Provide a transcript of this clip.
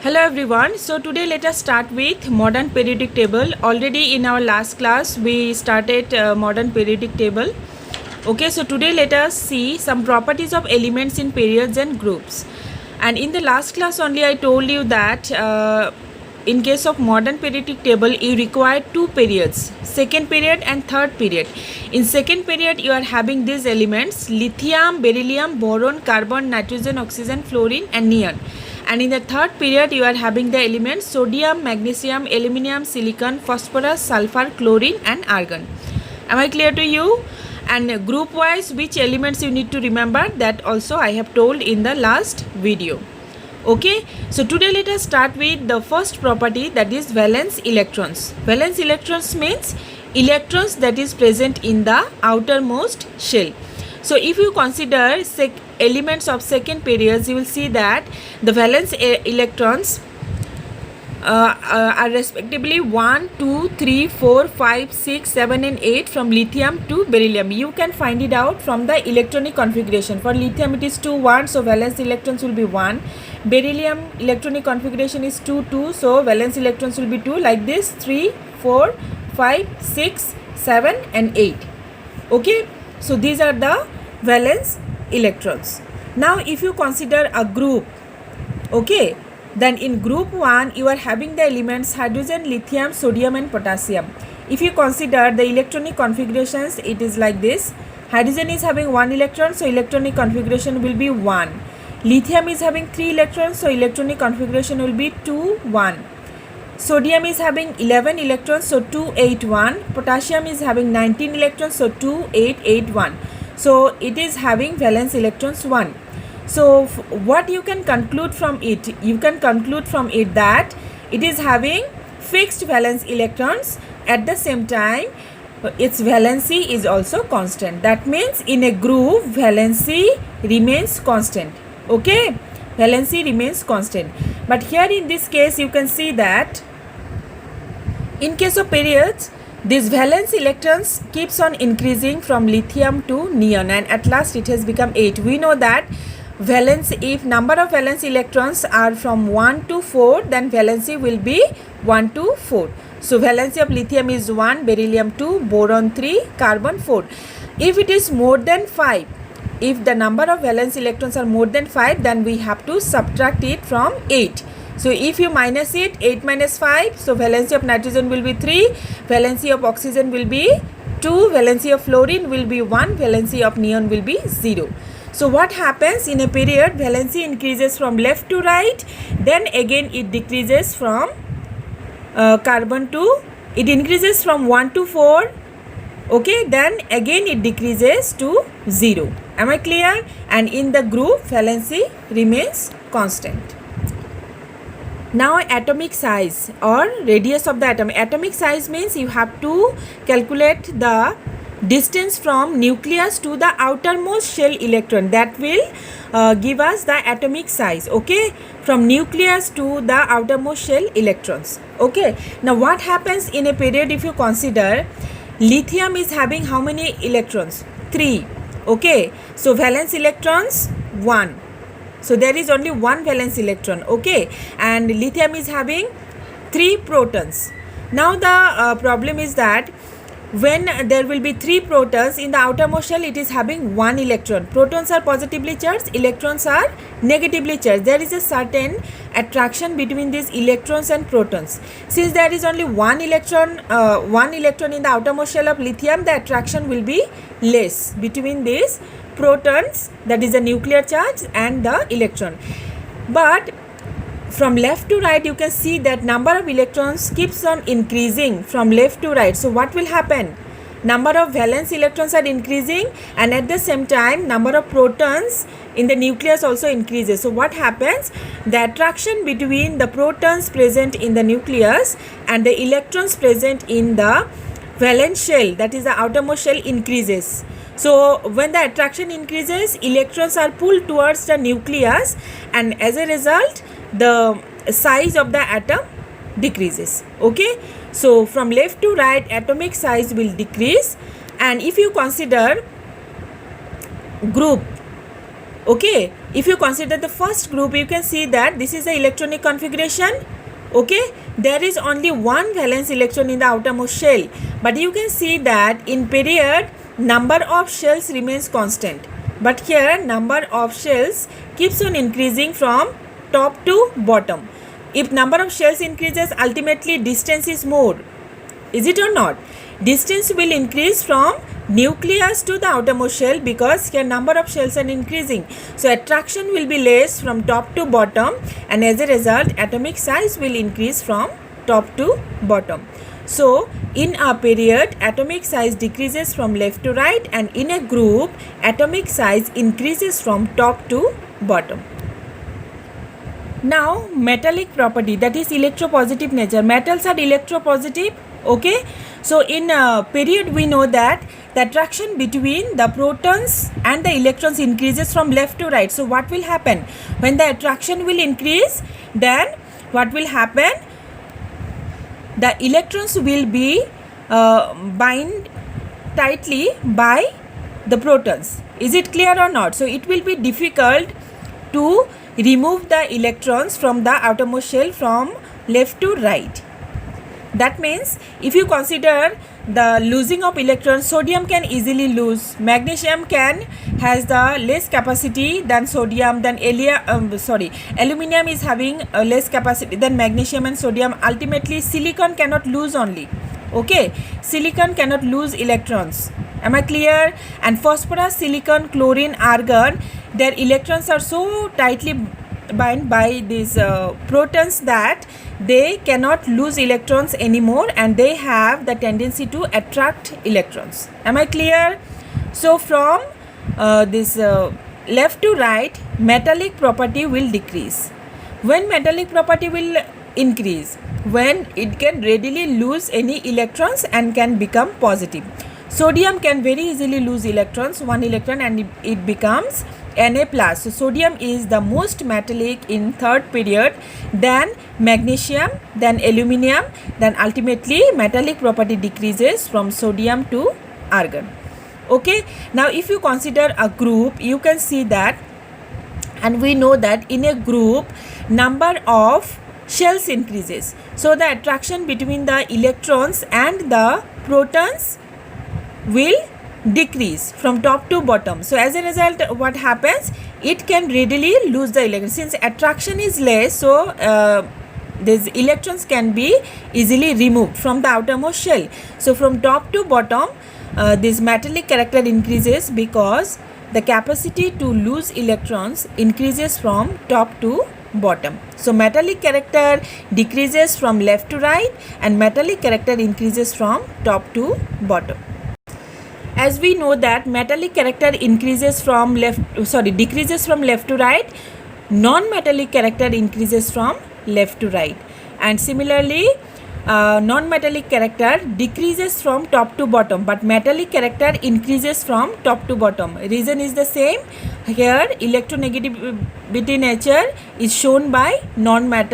Hello everyone. So today let us start with modern periodic table. Already in our last class we started modern periodic table. Okay, so today let us see some properties of elements in periods and groups. And in the last class only I told you that in case of modern periodic table you require two periods, second period and third period. In second period you are having these elements: lithium, beryllium, boron, carbon, nitrogen, oxygen, fluorine and neon. And in the third period you are having the elements sodium, magnesium, aluminium, silicon, phosphorus, sulfur, chlorine and argon. Am I clear to you? And group wise which elements you need to remember, that also I have told in the last video. Okay, so today let us start with the first property, that is valence electrons. Valence electrons means electrons that is present in the outermost shell. So if you consider elements of second periods, you will see that the valence electrons are respectively 1, 2, 3, 4, 5, 6, 7 and 8 from lithium to beryllium. You can find it out from the electronic configuration. For lithium it is 2, 1, so valence electrons will be 1. Beryllium electronic configuration is 2, 2, so valence electrons will be 2, like this: 3, 4, 5, 6, 7 and 8. Okay, so these are the valence electrons. Now if you consider a group, okay, then in group 1 you are having the elements hydrogen, lithium, sodium and potassium. If you consider the electronic configurations, it is like this: hydrogen is having 1 electron, so electronic configuration will be 1. Lithium is having 3 electrons, so electronic configuration will be 2, 1. Sodium is having 11 electrons, so 2, 8, 1. Potassium is having 19 electrons, so 2, 8, 8, 1. So it is having valence electrons 1. So what you can conclude from it? You can conclude from it that it is having fixed valence electrons. At the same time its valency is also constant. That means in a group valency remains constant. Okay, valency remains constant. But here in this case you can see that in case of periods, this valence electrons keeps on increasing from lithium to neon, and at last it has become 8. We know that valence, if number of valence electrons are from 1 to 4, then valency will be 1 to 4. So valency of lithium is 1, beryllium 2, boron 3, carbon 4. If it is more than 5, if the number of valence electrons are more than 5, then we have to subtract it from 8. So if you minus it, 8 minus 5, so valency of nitrogen will be 3, valency of oxygen will be 2, valency of fluorine will be 1, valency of neon will be 0. So what happens in a period? Valency increases from left to right, then again it decreases from carbon to, it increases from 1 to 4, okay, then again it decreases to 0. Am I clear? And in the group valency remains constant. Now atomic size or radius of the atom. Atomic size means you have to calculate the distance from nucleus to the outermost shell electron. That will give us the atomic size, okay, from nucleus to the outermost shell electrons. Okay, now what happens in a period? If you consider lithium is having how many electrons? 3. Okay, so valence electrons 1. So there is only one valence electron, okay, and lithium is having 3 protons. Now the problem is that when there will be 3 protons in the outermost shell, it is having 1 electron. Protons are positively charged, electrons are negatively charged. There is a certain attraction between these electrons and protons. Since there is only one electron in the outermost shell of lithium, the attraction will be less between these protons, that is the nuclear charge, and the electron. But from left to right you can see that number of electrons keeps on increasing from left to right. So what will happen? Number of valence electrons are increasing, and at the same time number of protons in the nucleus also increases. So what happens? The attraction between the protons present in the nucleus and the electrons present in the valence shell, that is the outermost shell, increases. So when the attraction increases, electrons are pulled towards the nucleus, and as a result the size of the atom decreases. Okay, so from left to right atomic size will decrease. And if you consider group, Okay, if you consider the first group, you can see that this is the electronic configuration. Okay, there is only one valence electron in the outermost shell, but you can see that in period number of shells remains constant, but here number of shells keeps on increasing from top to bottom. If number of shells increases, ultimately distance is more, is it or not? Distance will increase from nucleus to the outermost shell because here number of shells are increasing. So attraction will be less from top to bottom, and as a result atomic size will increase from top to bottom. So in a period atomic size decreases from left to right, and in a group atomic size increases from top to bottom. Now metallic property, that is electropositive nature. Metals are electropositive. Okay, so in a period we know that the attraction between the protons and the electrons increases from left to right. So what will happen when the attraction will increase? Then what will happen? The electrons will be bind tightly by the protons. Is it clear or not? So it will be difficult to remove the electrons from the outermost shell from left to right. That means if you consider the losing of electrons, sodium can easily lose, magnesium has the less capacity than sodium, than aluminum is having a less capacity than magnesium and sodium. Ultimately silicon cannot lose only. Okay, silicon cannot lose electrons. Am I clear? And phosphorus, silicon, chlorine, argon, their electrons are so tightly bound by these protons that they cannot lose electrons anymore, and they have the tendency to attract electrons. Am I clear? So from this left to right, metallic property will decrease. When metallic property will increase? When it can readily lose any electrons and can become positive. Sodium can very easily lose electrons, one electron, and it becomes Na+. So sodium is the most metallic in third period, then magnesium, then aluminum, then ultimately metallic property decreases from sodium to argon. Okay, now if you consider a group, you can see that, and we know that in a group number of shells increases. So the attraction between the electrons and the protons will decrease from top to bottom. So as a result what happens? It can readily lose the electrons. Since attraction is less, so these electrons can be easily removed from the outermost shell. So from top to bottom this metallic character increases because the capacity to lose electrons increases from top to bottom. So metallic character decreases from left to right, and metallic character increases from top to bottom. As we know that metallic character decreases from left to right, non-metallic character increases from left to right, and similarly non-metallic character decreases from top to bottom, but metallic character increases from top to bottom. Reason is the same. Here electronegativity nature is shown by non-metal